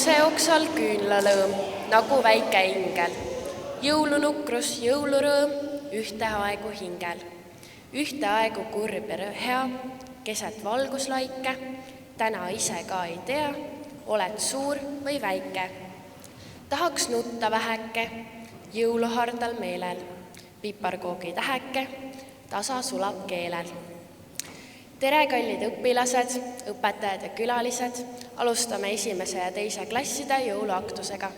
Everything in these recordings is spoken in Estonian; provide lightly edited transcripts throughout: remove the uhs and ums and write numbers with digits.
ukse oksal küünlalõõm, nagu väike ingel. Jõulunukrus, jõulurõõm, ühteaegu hingel. Ühteaegu kurb ja hea, keset valguslaike, täna ise ka ei tea, oled suur või väike. Tahaks nutta väheke, jõuluhardal meelel, piparkoogi täheke, tasa sulab keelel. Tere, kallid õpilased, õpetajad ja külalised, alustame 1. ja 2. klasside jõuluaktusega.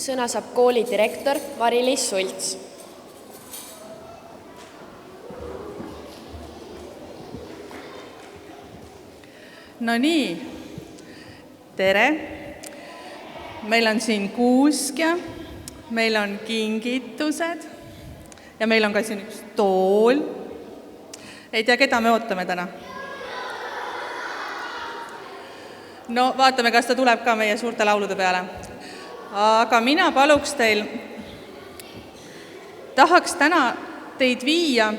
Sõna saab kooli direktor Mari-Liis Sults. No nii, tere! Meil on siin kuusk ja meil on kingitused ja meil on ka siin üks tool. Ei tea, keda me ootame täna? No vaatame, kas ta tuleb ka meie suurte laulude peale. Aga mina paluks teil, tahaks täna teid viia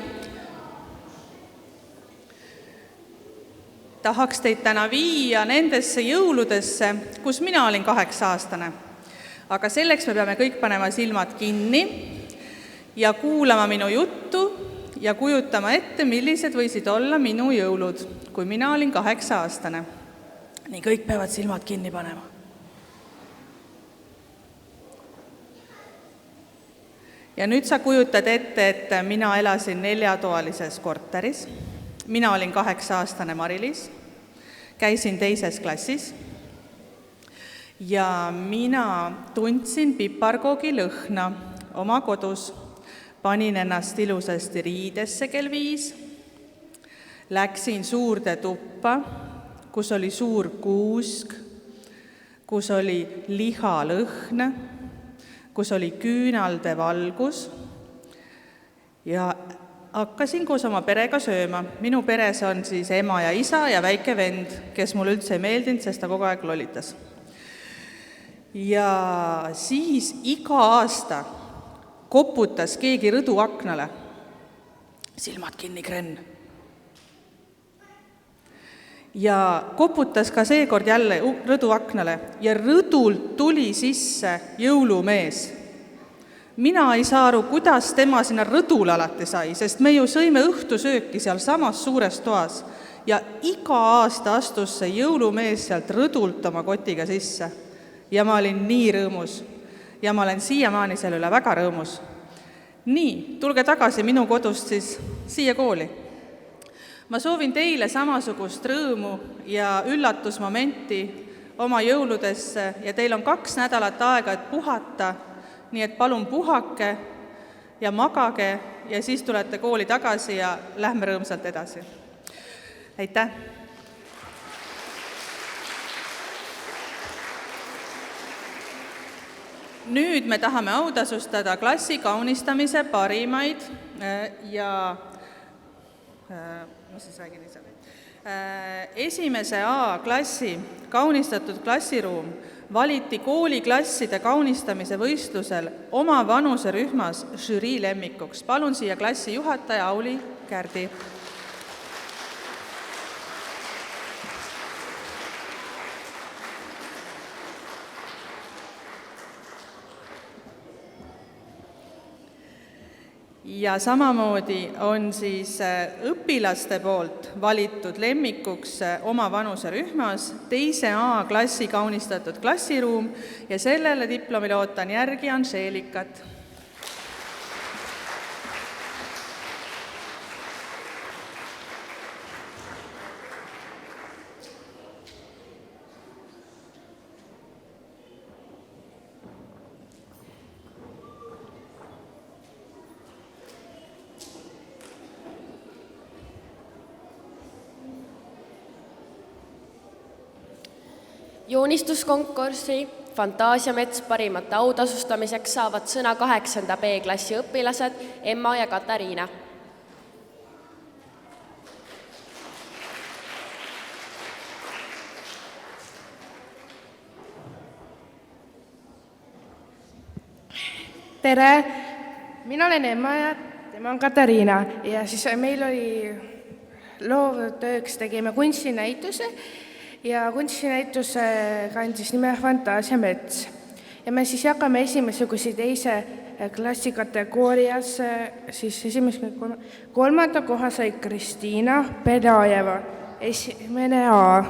nendesse jõuludesse, kus mina olin 8-aastane. Aga selleks me peame kõik panema silmad kinni ja kuulama minu juttu ja kujutama ette, millised võisid olla minu jõulud, kui mina olin 8-aastane. Nii kõik peavad silmad kinni panema. Ja nüüd sa kujutad ette, et mina elasin 4-toalises korteris. Mina olin 8-aastane Mari-Liis, käisin 2. klassis ja mina tundsin piparkoogi lõhna oma kodus. Panin ennast ilusasti riidesse kell 5, läksin suurde tuppa, kus oli suur kuusk, kus oli lihalõhn, kus oli küünalde valgus ja hakkasin koos oma perega sööma. Minu peres on siis ema ja isa ja väike vend, kes mul üldse ei meeldinud, sest ta kogu aeg lollitas. Ja siis iga aasta koputas keegi rõduaknale. Silmad kinni, Krenn. Ja koputas ka seekord jälle rõduaknale ja rõdult tuli sisse jõulumees. Mina ei saa aru, kuidas tema sinna rõdule alati sai, sest me ju sõime õhtusööki seal samas suures toas ja iga aasta astus see jõulumees sealt rõdult oma kotiga sisse. Ja ma olin nii rõõmus ja ma olen siiamaani selle üle väga rõõmus. Nii, tulge tagasi minu kodust siis siia kooli. Ma soovin teile samasugust rõõmu ja üllatusmomenti oma jõuludesse ja teil on 2 nädalat aega, et puhata. Nii et palun puhake ja magage ja siis tulete kooli tagasi ja lähme rõõmsalt edasi. Aitäh! Nüüd me tahame autasustada klassi kaunistamise parimaid ja esimese A klassi kaunistatud klassiruum valiti kooliklasside kaunistamise võistlusel oma vanuserühmas žürii lemmikuks. Palun siia klassi juhataja Auli Kärdi. Ja samamoodi on siis õpilaste poolt valitud lemmikuks oma vanuserühmas 2. A klassi kaunistatud klassiruum ja sellele diplomile ootan järgi Anžeelikat. Joonistuskonkursi Fantaasiamets parimate autasustamiseks saavad sõna 8. B klassi õpilased Emma ja Katariina. Tere! Mina olen Emma ja tema on Katariina ja siis meil oli loovtööks tegime kunstinäituse ja kunstinäituse kandis nime Fantaasiamets. Ja me siis jagame esimese kui 2. klassi kategoorias, siis esimese 3. koha sai Kristiina Pedajeva, 1. A.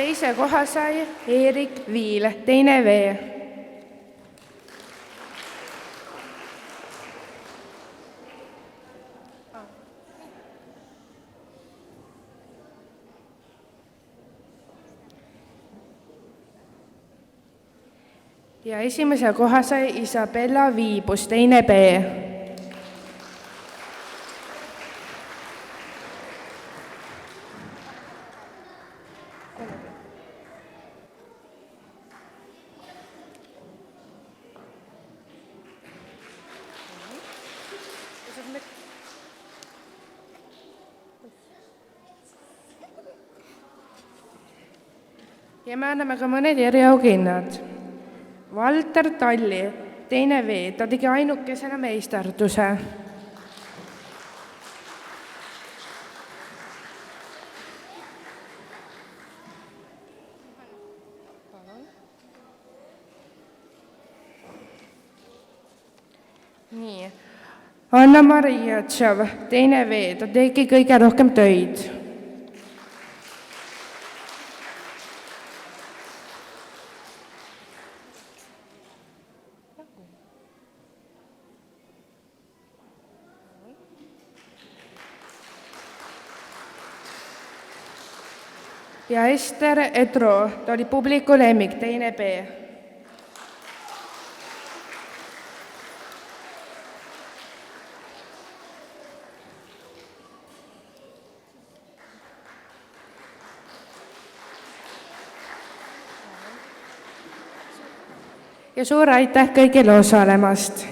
teise koha sai Eerik Viil, teine V. Ja esimese koha sai Isabella Viibus, teine B. Ja me anname ka mõned eriauhinnad. Valter Talli, teine V, ta tegi ainukesena meisterduse. Nii. Anna-Maria Tšav, teine V, ta tegi kõige rohkem töid. Ja Ester Edro, ta oli publiku lemmik, teine B. Ja suur aitäh kõigile osalemast!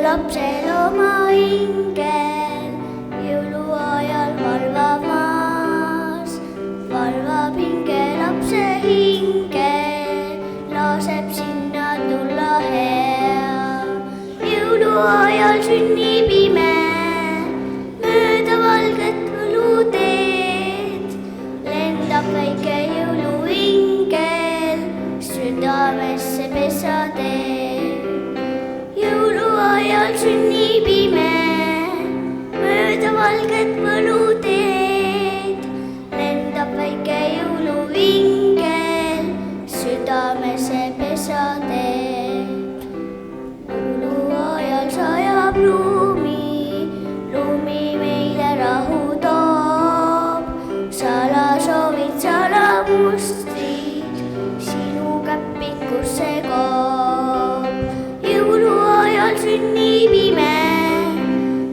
Lapsel oma ingel jõuluajal valvab maas, valvab hinge lapse hingel, laseb sinna tulla hea. Jõuluajal sünnib ime, mööda valget võluteed, lendab väike jõuluingel, südamesse pesa teeb. Jõuluajal sünnib ime, mööda valget võluteed, lendab väike jõuluingel, südamesse pesa teeb. Jõuluajal sajab lumi, lumi meile rahu toob, salasoovid, salamustrid, sinu käppikusse koob. Jõuluajal sünnib ime,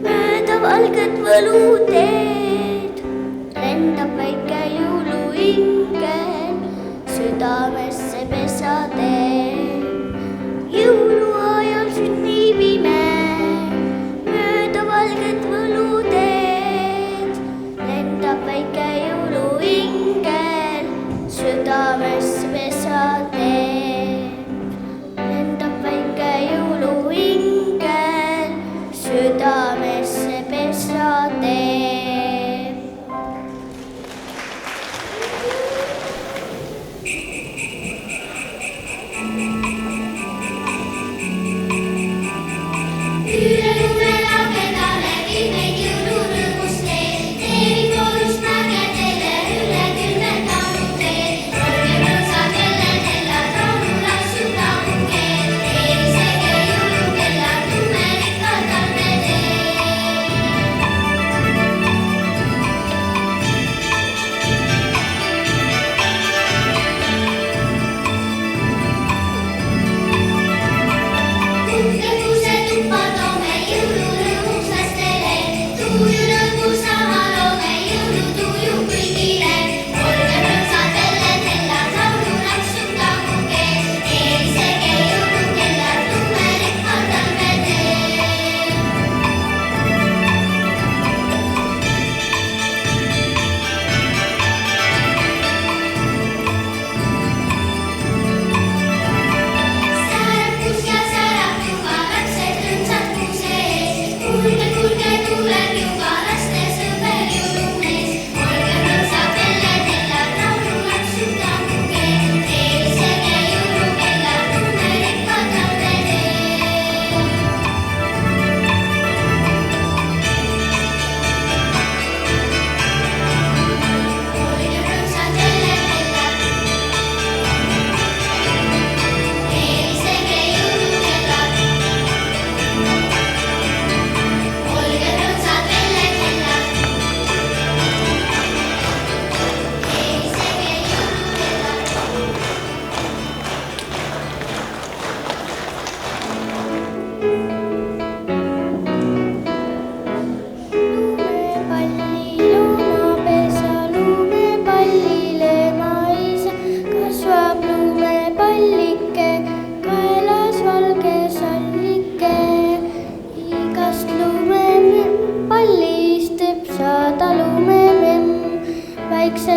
mööda valget võluteed, lendab väike jõuluingel, südamesse pesa teeb. Jõuluajal sünnib ime, mööda valget võluteed, lendab väike jõuluingel, südamesse pesa teeb. Lendab väike jõuluingel, südamesse pesa teeb.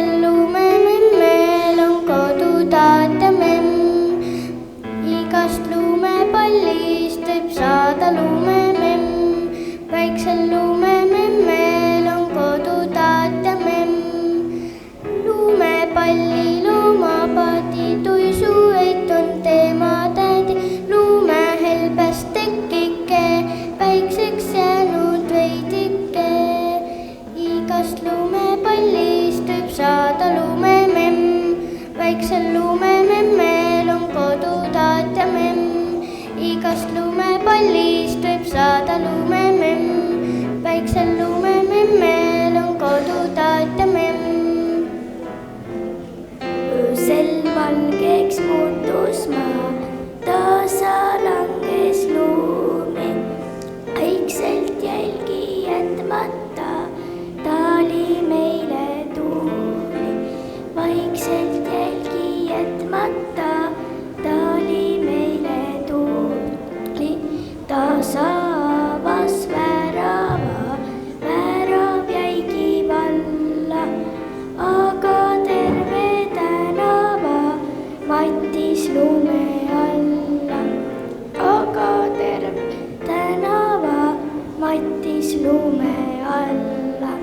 väiksel lumememmel on kodu taata memm. Igast lumepallist võib saada lumememm. Väiksel lumememmel on kodu taata memm. Lumepalli loomapadi tuisu eit on tema tädi. Lumehelbest tekike, väikseks jäänud veidike. Igast lumepallist võib saada lumememm. Väiksel lumememmel on kodu taata memm. Igast lumepallist võib saada lumememm. Väiksel lumememmel on kodu taata memm. Öösel valgeks muutus maa, taasa langes luumi. Vaikselt jälgi jätmata, ta oli meile tuuli. Vaikselt jälgi jätmata, ta oli meile tuuli. Taasa avas värava, värav jäigi valla, aga terve tänava mattis lume alla. Aga terve tänava mattis lume alla.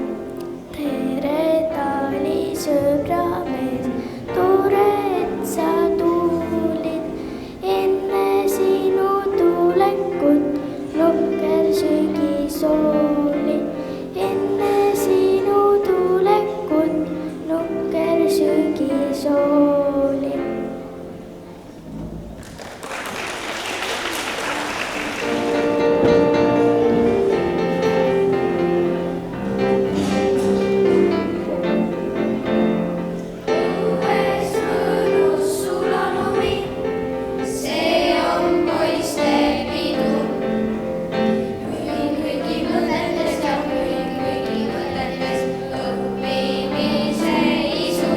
Tere, ta oli sõbramees, tore, et sa tulid. Enne sinu tulekut nukker sügis oli. Enne sinu tulekut nukker sügis oli. Õues mõnus sulalumi, see on poiste pidu. Kõigi mõtetes ja kõigi mõtetes õppimise isu.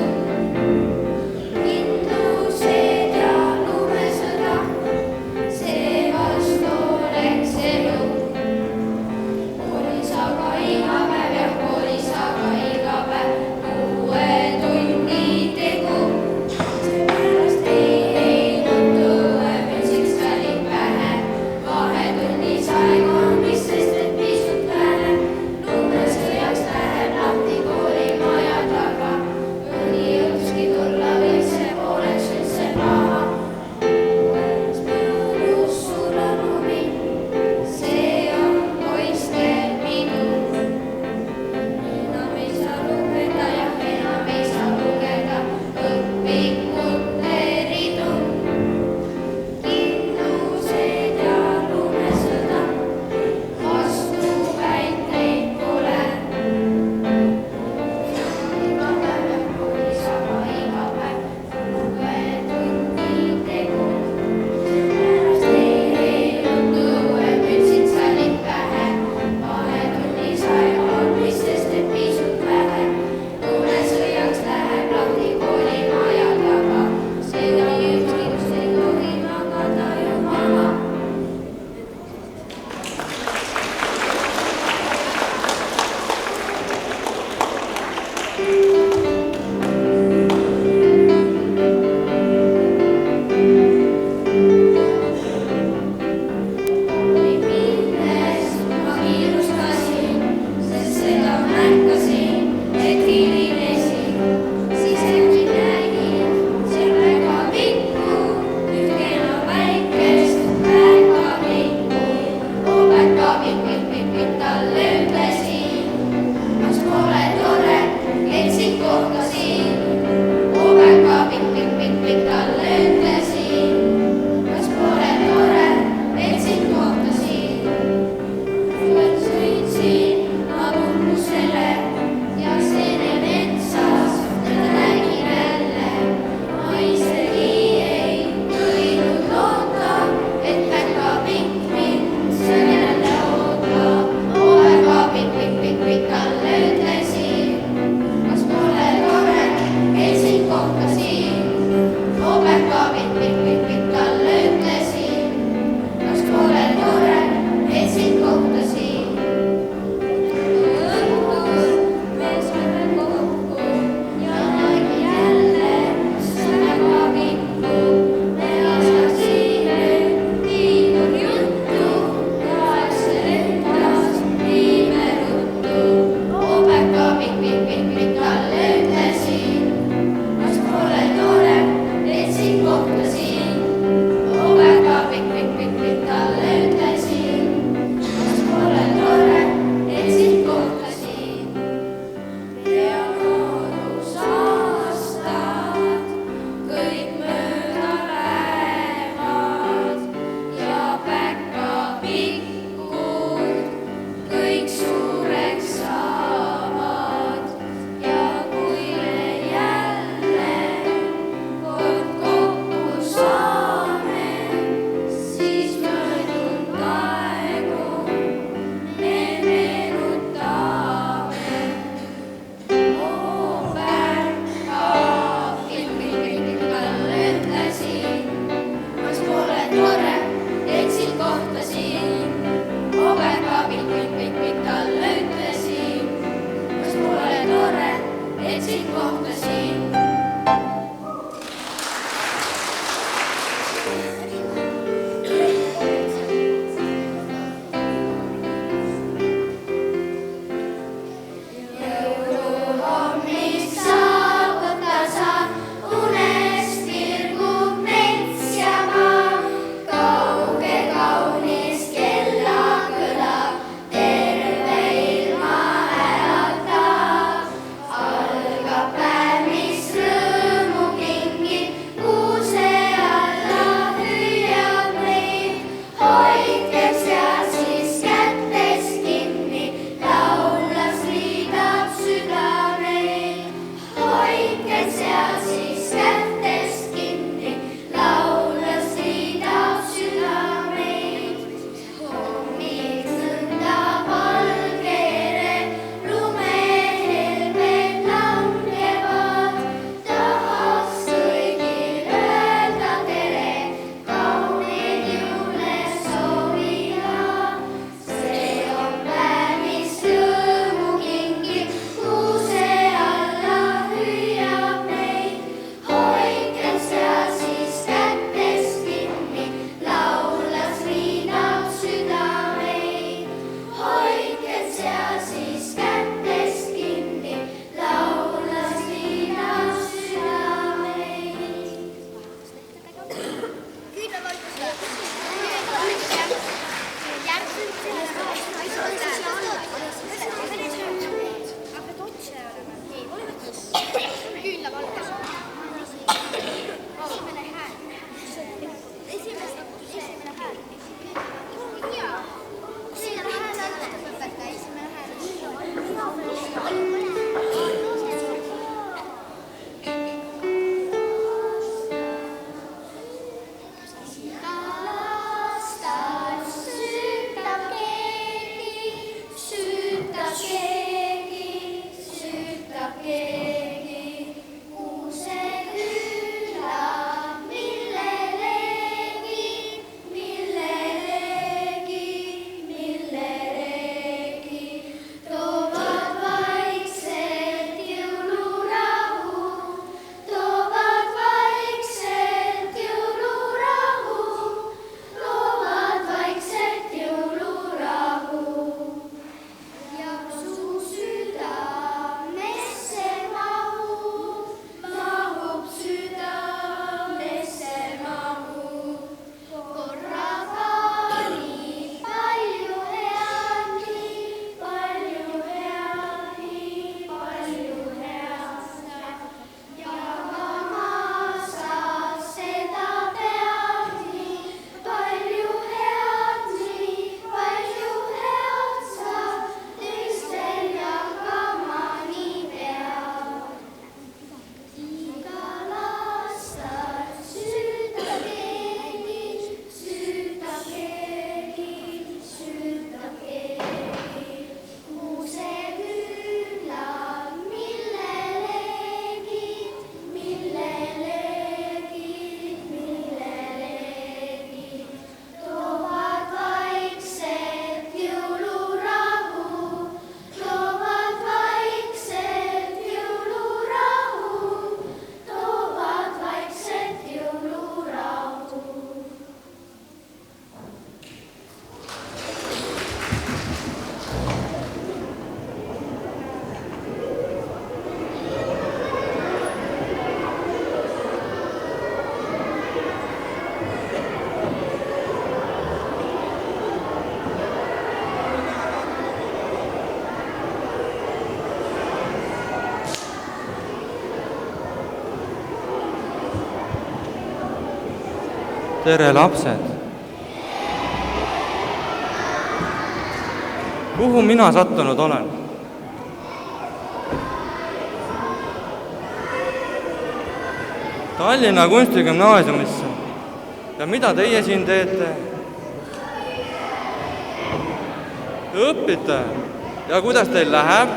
tere, lapsed! Kuhu mina sattunud olen? Tallinna Kunstigümnaasiumisse. Ja mida teie siin teete? Õpite. Ja kuidas teil läheb?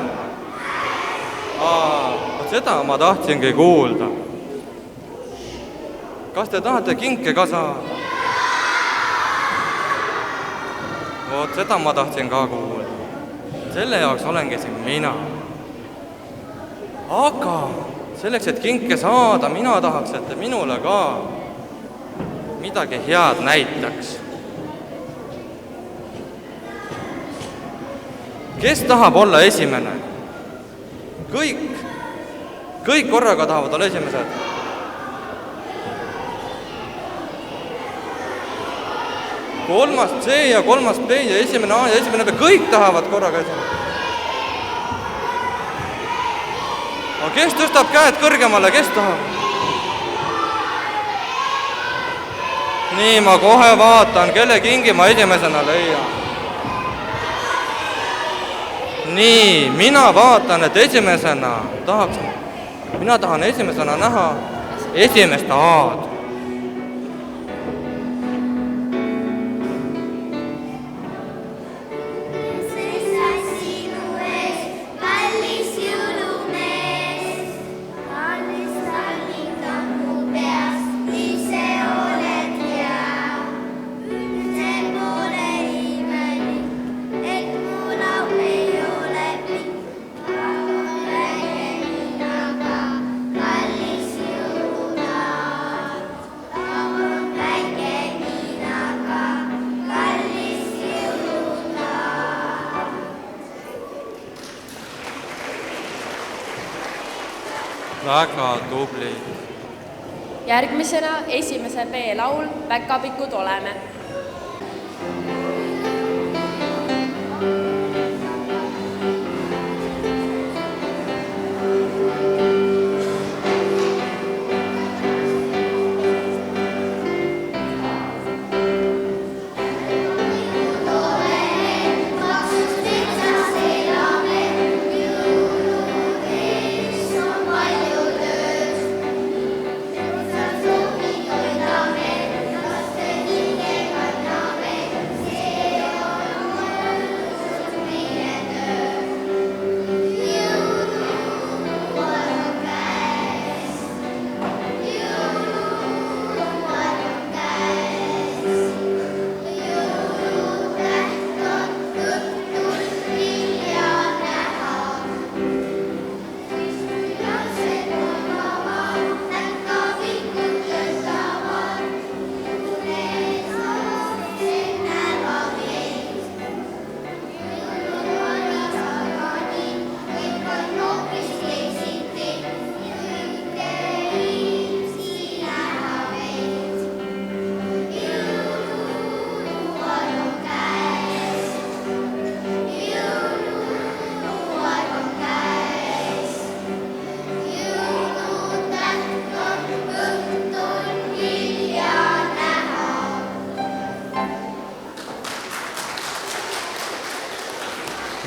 Seda ma tahtsingi kuulda. Kas te tahate kinke ka saada? Vot seda ma tahtsin ka kuulda. Selle jaoks olengi siin mina. Aga selleks, et kinke saada, mina tahaks, et te minule ka midagi head näitaks. Kes tahab olla esimene? Kõik korraga tahavad olla esimesed. Kolmas C ja kolmas B ja esimene A ja esimene B, kõik tahavad korraga esimene. Aga kes tõstab käed kõrgemale, kes tahab? Nii, ma kohe vaatan, kelle kingi ma esimesena leian. Nii, mina vaatan, et mina tahan esimesena näha esimest A-d. Väga tubli. Järgmisena esimese B laul Päkapikud oleme.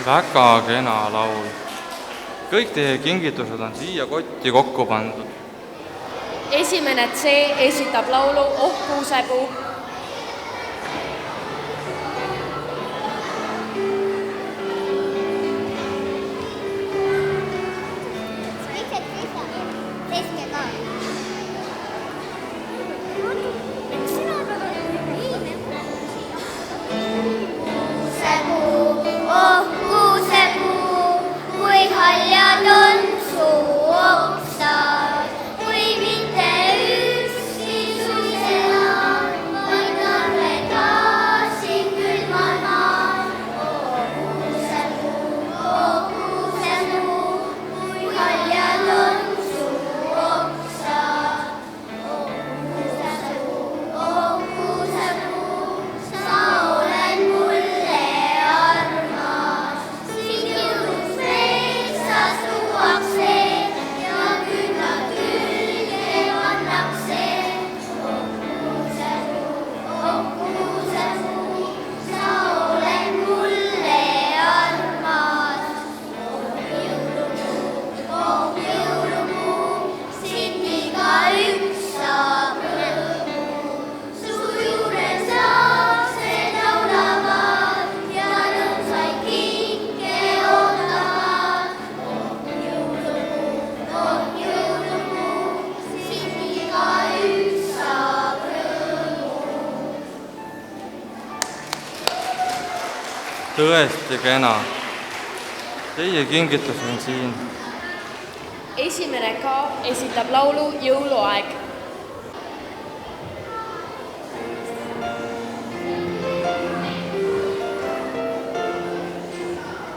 Väga kena laul. Kõik teie kingitused on siia kotti kokku pandud. Esimene C esitab laulu Oh kuusepuu. Oksa. tõesti kena. Teie kingitus on siin. Esimene K esitab laulu Jõuluaeg.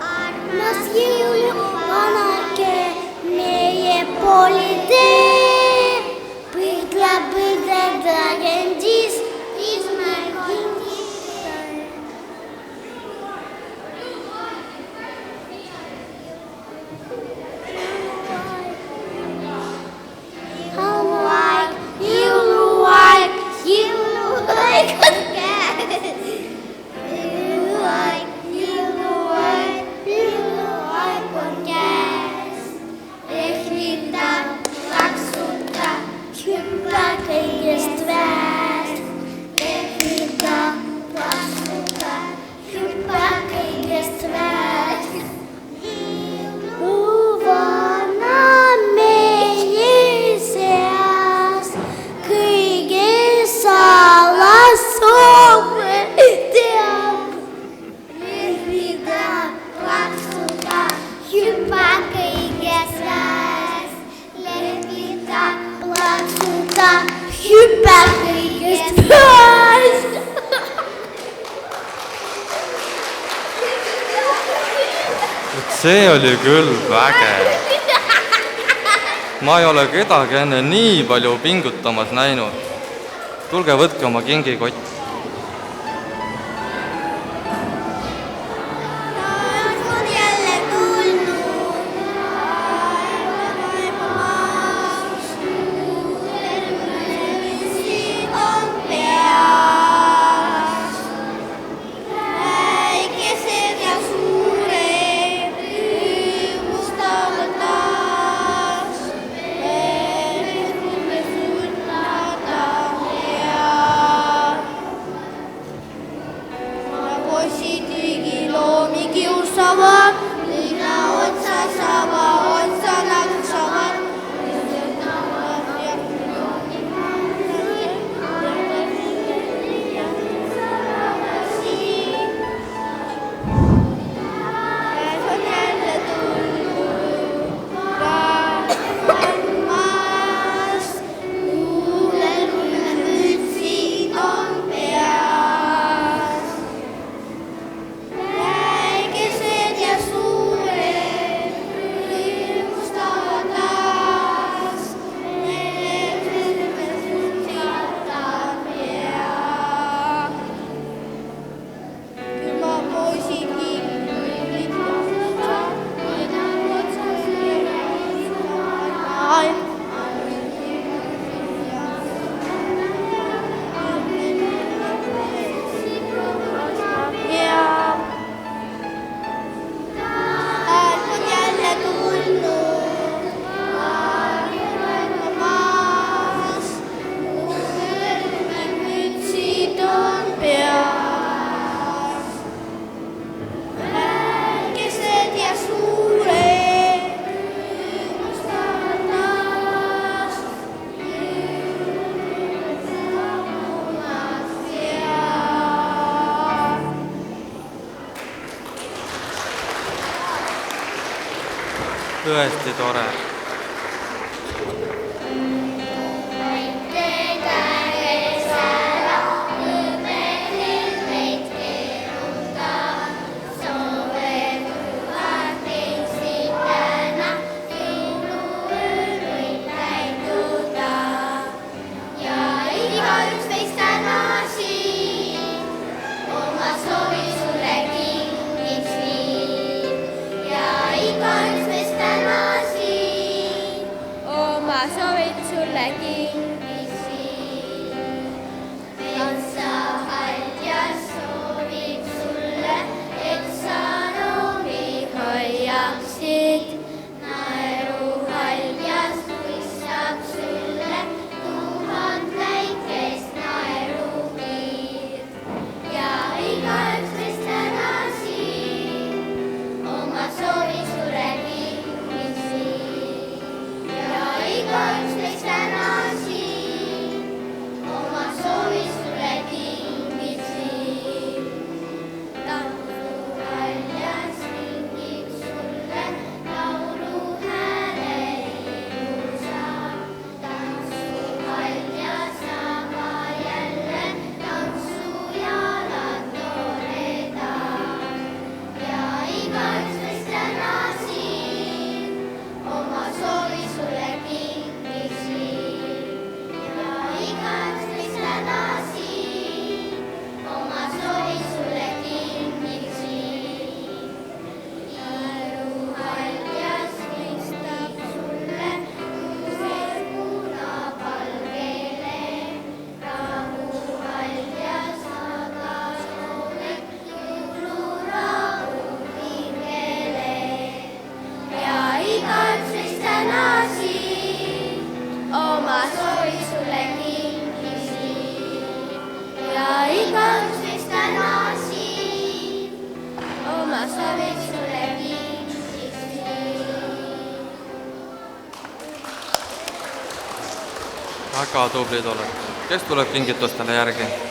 Armas jõuluvanake meie pooli tee, põdla endis, isme kondistan. Jõuluaeg on käes. Jõuluaeg on käes. Lehvita, plaksuta, hüppa kõigest väest. Lehvita, plaksuta, hüppa kõigest väest. Jõuluvana meie seas, kõige salasoove teab. Lehvita, plaksuta, hüppa kõigest väest. Lehvita, plaksuta, hüppa kõigest väest. See oli küll vägev. Ma ei ole kedagi enne nii palju pingutamas näinud. Tulge võtke oma kingikott. Taevas on jälle tulnud, tervesid on peas. Väikesed ja suured rõõmustavad taas. Me sunnata head. Poisid loomi kiusavad, linna otsa saba otsa laksavad. On jälle tulnud maailmas, luulel mütsid on peas. Väikesed ja suured rõõmustavad taas, need südametab peab. Küma poisid liiklid loodavad, linna otsas jäävad. Aeg on jälle tulnud, maailmas, mütsid on peas. Väikesed ja suured rõõmustavad taas, jõulusaamad peab. Tõesti tore. Ja igaüks teist täna siin oma soovi sulle kingiks viib. Ja igaüks teist täna siin oma soovid sulle kingiks viib. Metsa haljas soovib sulle, et sa loomi hoiaksid. Naeru haljas mõistab sulle 1000 väikest naerukiir. Ja igaüks teist täna siin oma soovi sulle kingiks viib. Ja igaüks teist täna siin oma soovi sulle kingis viib ja igaüks meist täna siin oma soovi sulle kingis viib. Väga tublid olete. Kes tuleb kingitustele järgi?